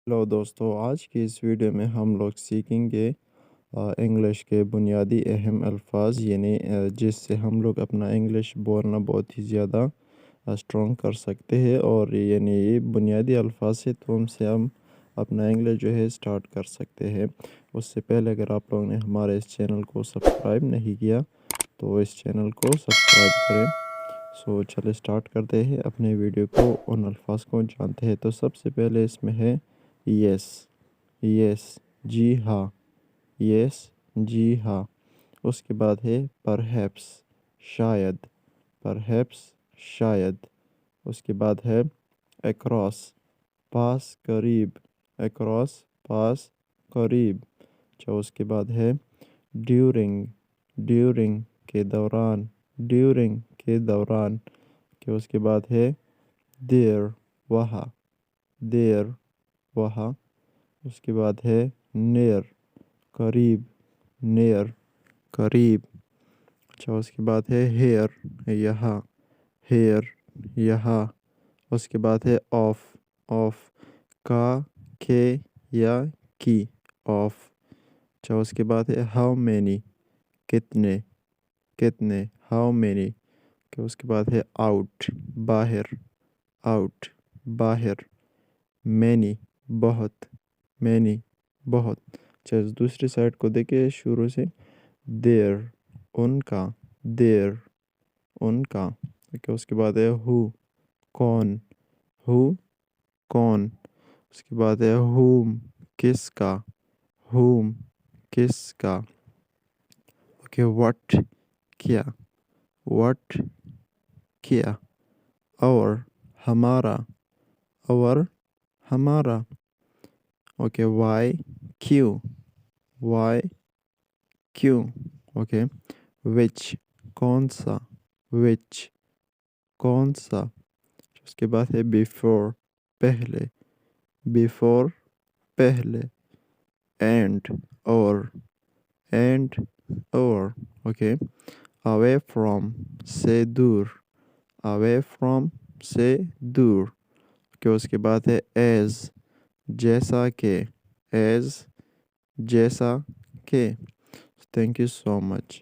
Hello दोस्तों, आज की इस वीडियो में हम लोग सीखेंगे इंग्लिश के बुनियादी अहम अल्फाज यानी जिससे हम लोग अपना इंग्लिश बोलना बहुत ही ज़्यादा स्ट्रॉन्ग कर सकते हैं। और यानी ये बुनियादी अल्फाज से तो हम अपना इंग्लिश जो है स्टार्ट कर सकते हैं। उससे पहले अगर आप लोगों ने हमारे इस चैनल को सब्सक्राइब नहीं किया तो इस चैनल को सब्सक्राइब करें। सो चले स्टार्ट करते हैं अपने वीडियो को, उन अल्फाज को जानते हैं। तो सबसे पहले इसमें है यस। यस, जी हाँ। यस, जी हाँ। उसके बाद है परहैप्स, शायद। परहैप्स, शायद। उसके बाद है अक्रॉस, पास, करीब। अक्रॉस, पास, करीब। अच्छा, उसके बाद है ड्यूरिंग। ड्यूरिंग, के दौरान। ड्यूरिंग, के दौरान। के उसके बाद है देयर, वहाँ। देयर, वहाँ। उसके बाद है नेयर, करीब। नेयर, करीब। अच्छा, उसके बाद है हेयर, यहाँ। हेयर, यहाँ। उसके बाद है ऑफ। ऑफ, का, के या की। ऑफ। अच्छा, उसके बाद है हाउ मैनी, कितने। कितने, हाउ मैनी। के उसके बाद है आउट, बाहर। आउट, बाहर। मैनी, बहुत। मैनी, बहुत। अच्छा, दूसरी साइड को देखिए शुरू से। देयर, उनका। देयर, उनका। ओके, उसके बाद है हु, कौन। हु, कौन। उसके बाद है हुम, किसका। हुम, किसका। ओके, व्हाट, क्या। व्हाट, क्या। और, हमारा। और, हमारा। ओके, वाई, क्यों। वाई, क्यों। ओके, विच, कौन सा। विच, कौन सा। उसके बाद है बिफोर, पहले। बिफोर, पहले। एंड, और। एंड, और। ओके, अवे फ्रॉम, से दूर। अवे फ्रॉम, से दूर। ओके, उसके बाद है एज, जैसा के। एज, जैसा के। Thank you so much.